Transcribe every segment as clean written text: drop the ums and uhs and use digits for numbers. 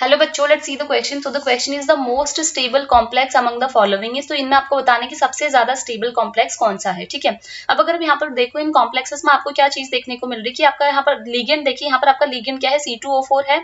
Hello बच्चों, let's see the question. So the question is the most stable complex among the following is. तो इनमें आपको बताने की सबसे ज्यादा स्टेबल कॉम्प्लेक्स कौन सा है, ठीक है। अब अगर हम यहाँ पर देखो इन कॉम्प्लेक्सेस में आपको क्या चीज देखने को मिल रही है कि आपका यहाँ पर लिगेंड देखिए, यहाँ पर आपका लिगेंड क्या है, C2O4 है।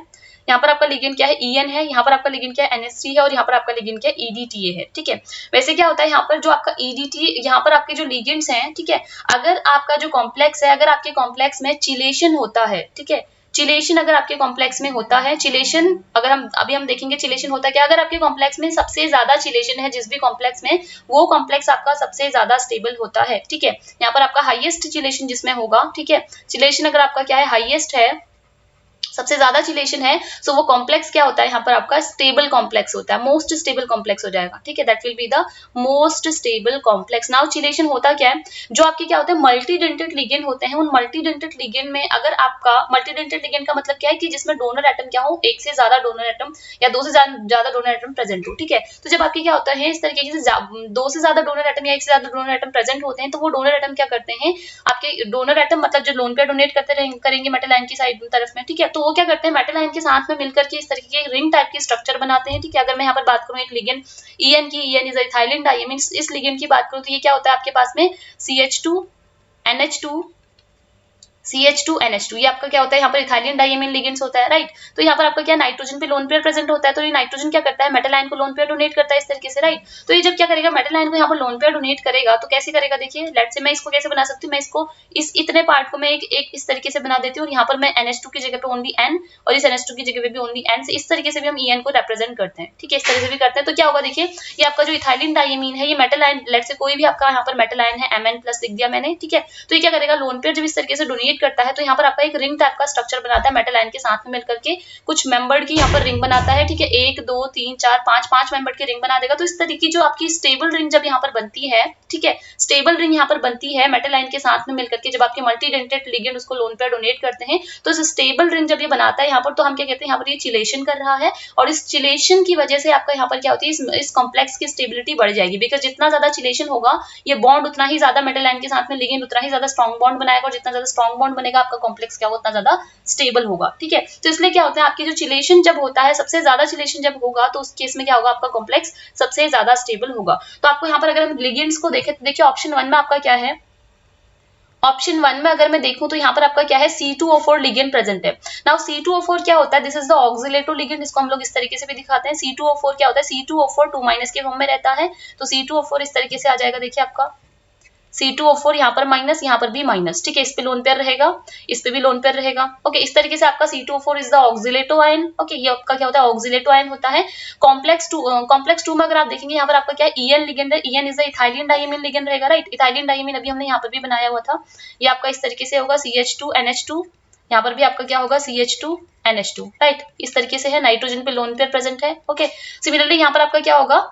यहाँ पर आपका लिगेंड क्या है, EN है। यहाँ पर आपका लिगेंड क्या है, NH3 है। और यहाँ पर आपका लिगेंड क्या है, EDTA है, ठीक है। वैसे क्या होता है यहाँ पर जो आपका EDTA, यहाँ पर आपके जो लिगेंड्स हैं, ठीक है, अगर आपका जो कॉम्प्लेक्स है, अगर आपके कॉम्प्लेक्स में चिलेशन होता है, ठीक है, चिलेशन अगर आपके कॉम्प्लेक्स में होता है, चिलेशन अगर हम देखेंगे चिलेशन होता है क्या, अगर आपके कॉम्प्लेक्स में सबसे ज्यादा चिलेशन है जिस भी कॉम्प्लेक्स में, वो कॉम्प्लेक्स आपका सबसे ज्यादा स्टेबल होता है, ठीक है। यहाँ पर आपका हाईएस्ट चिलेशन जिसमें होगा, ठीक है, चिलेशन अगर आपका क्या है, हाईएस्ट है, सबसे ज्यादा चिलेशन है, सो वो कॉम्प्लेक्स क्या होता है, यहाँ पर आपका स्टेबल कॉम्प्लेक्स होता है, मोस्ट स्टेबल कॉम्प्लेक्स हो जाएगा, ठीक है। That will be the most stable complex. Now chelation होता क्या है, जो आपके क्या होते हैं, मल्टीडेंटेड लिगेंड होते हैं। उन मल्टीडेंटेड लिगेंड में अगर आपका मल्टीडेंटेड लिगेंड का मतलब क्या है कि जिसमें डोनर एटम क्या हो, एक से ज्यादा डोनर एटम या दो से ज्यादा डोनर एटम प्रेजेंट हो, ठीक है। तो जब आपके क्या होता है, इस तरीके से दो से ज्यादा डोनर एटम या एक से ज्यादा डोनर एटम प्रेजेंट होते हैं, तो वो डोनर एटम क्या करते हैं, आपके डोनर एटम मतलब जो लोन पेयर डोनेट करते करेंगे मेटल आयन की साइड तरफ में, ठीक है, तो वो क्या करते हैं, मेटल आयन के साथ में मिलकर के इस तरीके के रिंग टाइप की स्ट्रक्चर बनाते हैं, ठीक है। अगर मैं यहाँ पर बात करूँ एक लिगेंड EN की, EN इज इथाइलिन डाइमीन, इस लिगेंड की बात करूँ तो ये क्या होता है आपके पास में CH2 NH2 CH2 NH2, ये आपका क्या होता है, यहाँ पर इथाइलिन डाइमीन लिगेंड्स होता है, राइट। तो यहाँ पर आपका क्या नाइट्रोजन पे लोन पेयर प्रेजेंट होता है, तो ये नाइट्रोजन क्या करता है, मेटल आयन को लोन पेयर डोनेट करता है इस तरीके से, राइट। तो ये जब क्या करेगा, मेटल आयन को यहाँ पर लोन पेयर डोनेट करेगा, तो कैसे करेगा, देखिए लेट्स से मैं इसको कैसे बना सकती हूँ, मैं इसको इस इतने पार्ट को मैं एक इस तरीके से बना देती हूँ, और यहाँ पर मैं NH2 की जगह पे ओनली N और इस NH2 की जगह पे भी ओनली N, से इस तरीके से भी हम EN को रिप्रेजेंट करते हैं, ठीक है, इस तरह से भी करते हैं। तो क्या होगा, देखिए ये आपका जो इथाइलिन डाइमीन है, ये मेटल आयन, लेट्स से कोई भी आपका यहाँ पर मेटल आयन है, Mn+ लिख दिया मैंने, ठीक है। तो ये क्या करेगा, लोन पेयर जब इस तरीके से डोनेट करता है, तो यहाँ पर आपका एक रिंग टाइप का स्ट्रक्चर बनाता है, मेटल आयन के साथ में मिलकर के कुछ मेंबर्ड की यहाँ पर रिंग बनाता है, ठीक है, 1 2 3 4 5 मेंबर्ड की रिंग बना देगा। तो इस तरीके की जो आपकी स्टेबल रिंग जब यहाँ पर बनती है, ठीक है, स्टेबल रिंग यहाँ पर बनती है मेटल आयन के साथ में मिलकर के, जब आपके मल्टीडेंटेड लिगेंड उसको लोन पेयर डोनेट करते हैं, तो इस स्टेबल रिंग जब ये बनाता है यहाँ पर, तो हम क्या कहते हैं, यहाँ पर ये चिलेशन कर रहा है, और इस चिलेशन की वजह से आपका यहाँ पर क्या होती है, इस कॉम्प्लेक्स की स्टेबिलिटी बढ़ जाएगी, बिकॉज जितना ज्यादा चिलेशन होगा, ये बॉन्ड उतना ही ज्यादा मेटल आयन के साथ में लिगेंड उतना ही ज्यादा स्ट्रॉन्ग बॉन्ड बनाएगा, और जितना ज्यादा स्ट्रॉन्ग बॉन्ड बनेगा आपका कॉम्प्लेक्स क्या होगा, उतना ज्यादा स्टेबल होगा, ठीक है। तो इसलिए क्या होता है, आपकी जो चिलेशन जब होता है, सबसे ज्यादा चिलेशन जब होगा, तो उस केस में क्या होगा, आपका कॉम्प्लेक्स सबसे ज्यादा स्टेबल होगा। तो आपको यहाँ पर अगर हम लिगेंड्स को देखें, तो देखिए ऑप्शन 1 में आपका क्या है, ऑप्शन 1 में अगर मैं देखूं तो यहाँ पर आपका क्या है, C2O4 लिगेंड प्रेजेंट है। नाउ C2O4 क्या होता है, दिस इज द ऑक्सिलेटो लिगेंड, इसको हम लोग इस तरीके से भी दिखाते हैं। C2O4 क्या होता है, C2O4 2- के फॉर्म में रहता है, तो C2O4 इस तरीके से आ जाएगा, देखिए आपका C2O4 यहाँ पर माइनस, यहाँ पर भी माइनस, ठीक है, इस पे लोन पेयर रहेगा, इस पे भी लोन पेयर रहेगा, ओके। इस तरीके से आपका C2O4 is the oxalato ion, okay. ये आपका क्या होता है, ऑक्सिलेटो आयन होता है। कॉम्प्लेक्स 2 में अगर आप देखेंगे, यहाँ पर आपका क्या है, EN लिगेंड है, EN is the ethylene diamine ligand रहेगा, राइट। इथाइलिन डाइमीन अभी हमने यहाँ पर भी बनाया हुआ था, ये आपका इस तरीके से होगा CH2 NH2, यहाँ पर भी आपका क्या होगा, CH2 NH2, राइट। इस तरीके से है, नाइट्रोजन पे लोन पेयर प्रेजेंट है, ओके। सिमिलरली यहाँ पर आपका क्या होगा,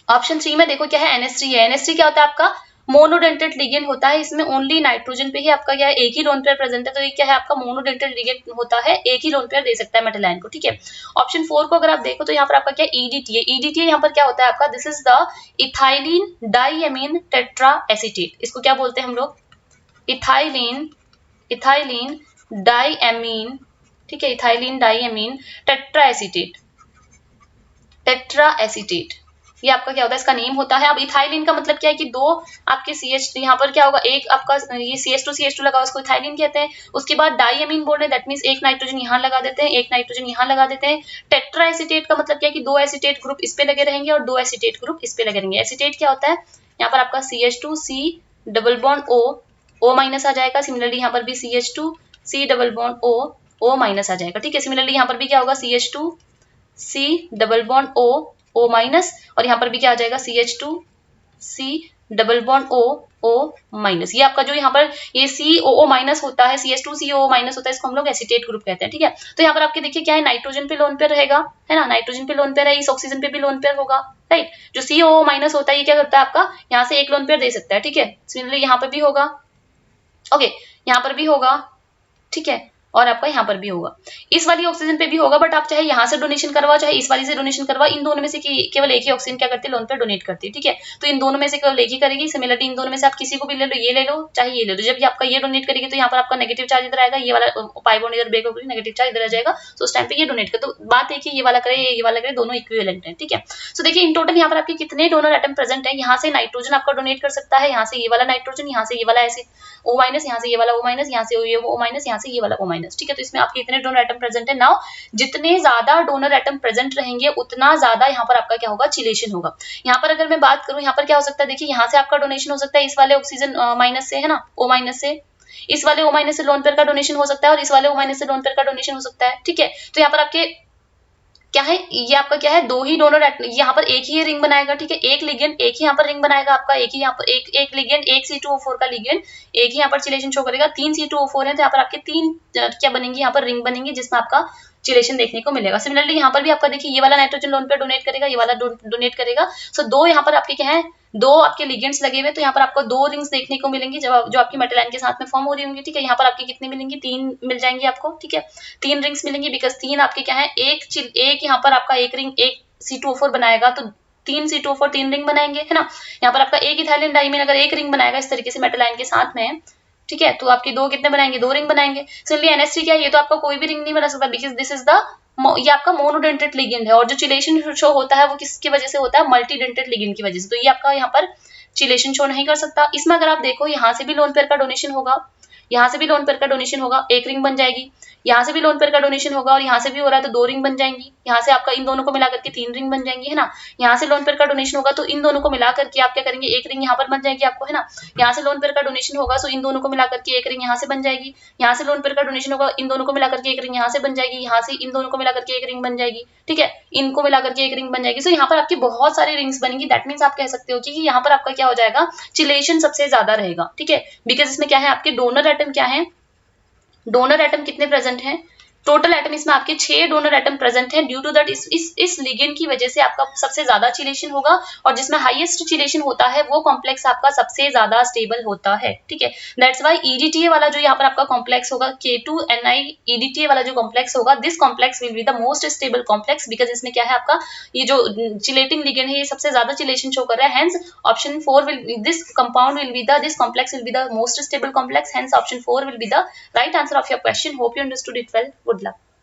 ऑप्शन 3 में देखो क्या है, NH3 है। NH3 क्या होता है आपका, मोनोडेंटेड लिगेंड होता है, इसमें ओनली नाइट्रोजन पे ही आपका क्या है, एक ही लोन पेयर प्रेजेंट है, तो ये क्या है आपका मोनोडेंटेड लिगेंड होता है, एक ही लोन पेयर दे सकता है मेटल आयन को, ठीक है। ऑप्शन 4 को अगर आप देखो तो यहाँ पर आपका क्या EDTA, EDTA यहाँ पर क्या होता है आपका, this is the ethylene diamine tetra acetate, इसको क्या बोलते हैं हम लोग, इथाइलिन डाइएमीन, ठीक है, इथाइलिन डाइएमीन टेट्रा एसीटेट, ये आपका क्या होता है, इसका नेम होता है। अब इथाइलिन का मतलब क्या है कि दो आपके CH, यहाँ पर क्या होगा, एक आपका ये CH2 लगा, उसको इथाइलिन कहते हैं। उसके बाद डाइएमीन बोल रहे हैं, दैट मींस एक नाइट्रोजन यहाँ लगा देते हैं, एक नाइट्रोजन यहाँ लगा देते हैं। टेट्रा एसीटेट का मतलब क्या है कि दो एसीटेट ग्रुप इस पे लगे रहेंगे और दो एसीटेट ग्रुप इस पे लगे रहेंगे। एसीटेट क्या होता है, यहाँ पर आपका CH2C double bond O minus आ जाएगा। सिमिलरली यहाँ पर भी CH2C double bond O minus आ जाएगा, ठीक है। सिमिलरली यहाँ पर भी क्या होगा, CH2C double bond O minus, और यहाँ पर भी क्या आ जाएगा, CH2C double bond O minus. ये आपका जो यहाँ पर ये COO माइनस होता है, CH2COO माइनस होता है, इसको हम लोग एसीटेट ग्रुप कहते हैं, ठीक है। तो यहाँ पर आपके देखिए क्या है, नाइट्रोजन पे लोन पेयर रहेगा, है ना, नाइट्रोजन पे लोन पेयर है, इस ऑक्सीजन पे भी लोन पेयर होगा, राइट। जो COO माइनस होता है, ये क्या करता है आपका, यहाँ से एक लोन पेयर दे सकता है, ठीक है। सिमिलरली यहाँ पर भी होगा, ओके, यहाँ पर भी होगा, ठीक है। और आपका यहाँ पर भी होगा, इस वाली ऑक्सीजन पे भी होगा, बट आप चाहे यहाँ से डोनेशन करवाओ चाहे इस वाली से डोनेशन करवाओ, इन दोनों में से केवल एक ही ऑक्सीजन क्या करती है, लोन पे डोनेट करती है, ठीक है। तो इन दोनों में से केवल एक ही करेगी। सिमिलरली इन दोनों में से आप किसी को भी ले लो, ये ले लो चाहे ये ले लो, जब ये आपका ये डोनेट करेगी तो यहाँ पर आपका नेगेटिव चार्ज इधर आएगा, ये वाला पाई बॉन्ड इधर ब्रेक होगी, नेगेटिव चार्ज इधर आ जाएगा, तो उस टाइम पे ये डोनेट कर। तो बात है कि ये वाला करे ये वाला करे, दोनों इक्विवेलेंट है, ठीक है। सो देखिए इन टोटल यहाँ पर आपके कितने डोनर एटम प्रेजेंट है, यहाँ से नाइट्रोजन आपका डोनेट कर सकता है, यहाँ से ये वाला नाइट्रोजन, यहाँ से ये वाला ऐसे O माइनस, यहाँ से ये वाला O माइनस, यहाँ से ये O माइनस, यहाँ से ये वाला O माइनस, ठीक है। तो इसमें आपके इतने डोनर एटम प्रेजेंट है। नाउ जितने ज्यादा डोनर एटम प्रेजेंट रहेंगे उतना ज्यादा यहाँ पर आपका क्या होगा, चिलेशन होगा। यहाँ पर अगर मैं बात करूँ, यहाँ पर क्या हो सकता है, देखिए यहाँ से आपका डोनेशन हो सकता है इस वाले ऑक्सीजन माइनस से, है ना, O माइनस से, इस वाले O माइनस से लोन पेयर का डोनेशन हो सकता है और इस वाले O माइनस से लोन पेयर का डोनेशन हो सकता है, ठीक है। तो यहाँ पर आपके क्या है, ये आपका क्या है, दो ही डोनर, यहाँ पर एक ही रिंग बनाएगा, ठीक है, एक लिगेंड एक ही यहाँ पर रिंग बनाएगा आपका, एक ही यहाँ पर एक लिगेंड, एक C2O4 का लिगेंड एक ही यहाँ पर चिलेशन शो करेगा, 3 C2O4 है तो यहाँ पर आपके 3 क्या बनेंगे, यहाँ पर रिंग बनेंगे जिसमें आपका चिलेशन देखने को मिलेगा। सिमिलरली यहाँ पर भी आपका देखिए ये वाला नाइट्रोजन लोन पे डोनेट करेगा, ये वाला डोनेट करेगा। सो दो यहाँ पर आपके क्या है, दो आपके लिगेंड्स लगे हुए, तो यहाँ पर आपको दो रिंग्स देखने को मिलेंगी जो आपकी मेटल आयन के साथ में फॉर्म हो रही होंगी, ठीक है। यहाँ पर आपकी कितनी मिलेंगी, 3 मिल जाएंगी आपको, ठीक है, 3 रिंग्स मिलेंगी, बिकॉज 3 आपके क्या है, एक यहाँ पर आपका एक रिंग एक C2O4 बनाएगा तो 3 C2O4 3 रिंग बनाएंगे, है ना। यहाँ पर आपका एक इथाइलिन डाइमीन अगर एक रिंग बनाएगा इस तरीके से मेटल आयन के साथ में, ठीक है, तो आपके दो कितने बनाएंगे, 2 रिंग बनाएंगे। सिमिलरली NH3 क्या है, ये तो आपका कोई भी रिंग नहीं बना सकता, बिकॉज दिस इज द, ये आपका मोनोडेंटेड लिगेंड है, और जो चिलेशन शो होता है वो किसकी वजह से होता है, मल्टीडेंटेड लिगेंड की वजह से, तो ये आपका यहाँ पर चिलेशन शो नहीं कर सकता। इसमें अगर आप देखो यहाँ से भी लोन पेयर का डोनेशन होगा, यहाँ से भी लोन पेयर का डोनेशन होगा, एक रिंग बन जाएगी, यहाँ से भी लोन पेयर का डोनेशन होगा और यहाँ से भी हो रहा है तो 2 रिंग बन जाएंगी, यहाँ से आपका इन दोनों को मिलाकर के 3 रिंग बन जाएंगी, है ना। यहाँ से लोन पेयर का डोनेशन होगा तो इन दोनों को मिलाकर के आप क्या करेंगे, एक रिंग यहाँ पर बन जाएगी आपको, है ना। यहाँ से लोन पेयर का डोनेशन होगा सो इन दोनों को मिलाकर के एक रिंग यहाँ से बन जाएगी, यहाँ से लोन पेयर का डोनेशन होगा इन दोनों को मिलाकर के एक रिंग यहाँ से बन जाएगी, यहाँ से इन दोनों को मिलाकर के एक रिंग बन जाएगी, ठीक है, इनको मिलाकर के एक रिंग बन जाएगी। सो यहाँ पर आपकी बहुत सारी रिंग्स बनेंगी, दैट मीन्स आप कह सकते हो कि यहाँ पर आपका क्या हो जाएगा, चिलेशन सबसे ज्यादा रहेगा, ठीक है, बिकॉज इसमें क्या है, आपके डोनर एटम क्या है, डोनर एटम कितने प्रेजेंट हैं, टोटल एटम इसमें आपके 6 डोनर एटम प्रेजेंट है। ड्यू टू दैट इस लिगेंड की वजह से आपका सबसे ज्यादा चिलेशन होगा, और जिसमें हाईएस्ट चिलेशन होता है वो कॉम्प्लेक्स आपका सबसे ज्यादा स्टेबल होता है, ठीक है। दैट्स व्हाई EDTA वाला जो यहाँ पर आपका कॉम्प्लेक्स होगा, K2Ni EDTA वाला जो कॉम्प्लेक्स होगा, this complex will be the most stable complex, because इसमें क्या है, आपका ये जो चिलेटिंग लिगेंड है ये सबसे ज्यादा चिलेशन शो कर रहा है। Hence option 4 will, this compound will be the, this complex will be the most stable complex, hence option 4 will be the right answer of your question. Hope you understood it well. Good luck.